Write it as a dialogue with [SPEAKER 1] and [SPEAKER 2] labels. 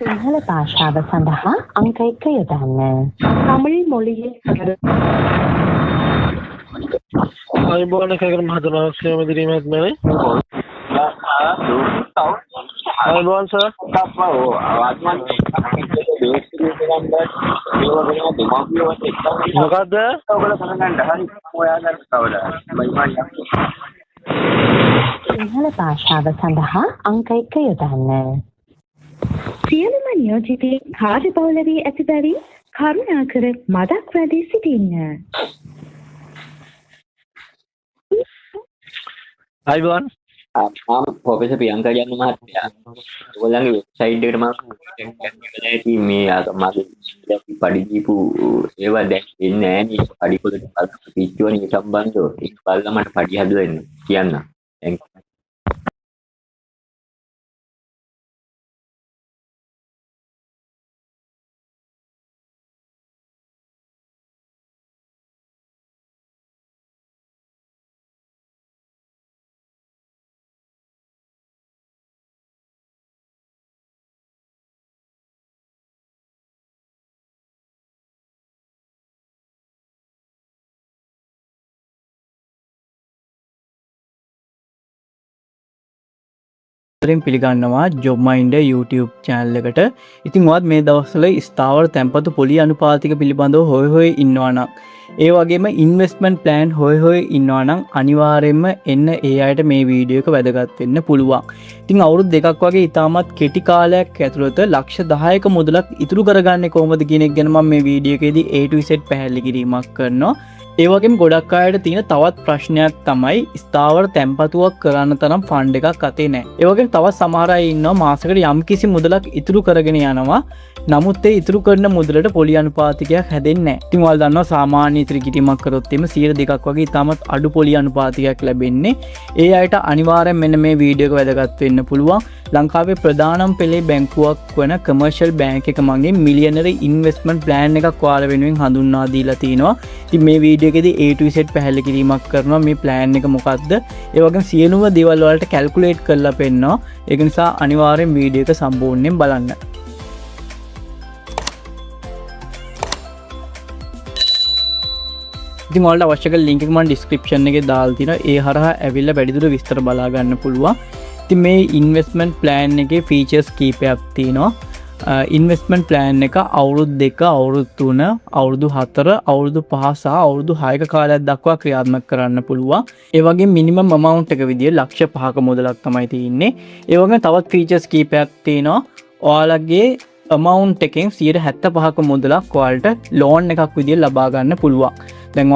[SPEAKER 1] සිංහල භාෂාව සඳහා අංක 1 යොදන්න. தமிழ் மொழியில்
[SPEAKER 2] අයිබෝන කරන මහත්මයා ශ්‍රේම දිරීමක් නෙවෙයි. අයිබෝන් සර්. මොකද්ද? ඔයගොල්ලෝ කරගන්න හරි ඔයාලා කවුද?
[SPEAKER 1] සිංහල භාෂාව සඳහා අංක 1 යොදන්න. සියලුම නියෝජිතේ කාර්යබහුල වී ඇති බැවින් කරුණාකර මදක් වැඩි සිටින්න.
[SPEAKER 2] අයිබෝන්.
[SPEAKER 3] ප්‍රොෆෙසර් ප්‍රියංකා යන්න මහත්තයා. ඔයගොල්ලන්ගේ වෙබ්සයිට් එකට මම මේ මගේ පඩි දීපු ඒවා දැන් එන්නේ නැහැ නේ. පඩි පොලට පිටුවනේ සම්බන්ධව. ඒක බලලා මට පඩි හදලා එන්න කියන්න.
[SPEAKER 4] පිළිගන්නවා ජොබ්මයින්ඩ් YouTube channel එකට. ඉතින් ඔයත් මේ දවස්වල ස්ථාවර තැන්පතු පොලි අනුපාතික පිළිබඳව හොය ඉන්නවා නම් ඒ වගේම ඉන්වෙස්ට්මන්ට් ප්ලෑන් හොය ඉන්නවා නම් අනිවාර්යයෙන්ම එන්න ඒ අයට මේ වීඩියෝ එක වැදගත් වෙන්න පුළුවන්. ඉතින් අවුරුදු දෙකක් වගේ ඉතාමත් කෙටි කාලයක් ඇතුළත ලක්ෂ 10ක මුදලක් ඉතුරු කරගන්නේ කොහොමද කියන එක ගැන මම මේ වීඩියෝ එකේදී A to Z පැහැදිලි කිරීමක් කරනවා. ඒ වගේම ගොඩක් අයට තියෙන තවත් ප්‍රශ්නයක් තමයි ස්ථාවර තැන්පතුවක් කරන්න තරම් ෆන්ඩ් එකක් අතේ නැහැ. ඒ වගේම තවත් සමහර අය ඉන්නවා මාසෙකට යම්කිසි මුදලක් ඉතුරු කරගෙන යනවා. නමුත් ඒ ඉතුරු කරන මුදලට පොලි අනුපාතිකයක් හැදෙන්නේ නැහැ. ඉතින් ඔයාලා දන්නවා සාමාන්‍ය ඉතිරි කිරීමක් කරොත් එimhe 2% වගේ ඉතාමත් අඩු පොලි අනුපාතිකයක් ලැබෙන්නේ. ඒ අයට අනිවාර්යෙන් මෙන්න මේ වීඩියෝ එක වැදගත් වෙන්න පුළුවන්. ලංකාවේ ප්‍රධානම පෙළේ බැංකුවක් වන කමර්ෂල් බැංක් එක මගෙන් මිලියනරි ඉන්වෙස්ට්මන්ට් ප්ලෑන් එකක් ඔයාලා වෙනුවෙන් හඳුන්වා දීලා තිනවා. ඉතින් මේ වීඩියෝ එකේදී A to Z පැහැදිලි කිරීමක් කරනවා මේ ප්ලෑන් එක මොකක්ද. ඒ වගේම සියලුම දේවල් වලට කැල්කියුලේට් කරලා පෙන්නනවා. ඒක නිසා අනිවාර්යෙන් වීඩියෝ එක සම්පූර්ණයෙන් බලන්න. ඉතින් ඔයාලට අවශ්‍ය කරන ලින්ක් එක මම ඩිස්ක්‍රිප්ෂන් එකේ දාලා තිනවා. ඒ හරහා ඇවිල්ලා වැඩිදුර විස්තර බලා ගන්න පුළුවන්. ඉතින් මේ ඉන්වෙස්ට්මන්ට් ප්ලෑන් එකේ ෆීචර්ස් කීපයක් තියෙනවා. ඉන්වෙස්ට්මන්ට් ප්ලෑන් එක අවුරුදු 2, අවුරුදු 3, අවුරුදු 4, අවුරුදු 5 සහ අවුරුදු 6ක කාලයක් දක්වා ක්‍රියාත්මක කරන්න පුළුවන්. ඒ වගේම මිනිමම් amount එක විදිය ලක්ෂ 5ක මුදලක් තමයි තියෙන්නේ. ඒ වගේම තවත් ෆීචර්ස් කීපයක් තියෙනවා. ඔයාලගේ amount එකෙන් 75ක මුදලක් ඔයාලට ලෝන් එකක් විදිය ලබා ගන්න පුළුවන්. දැන්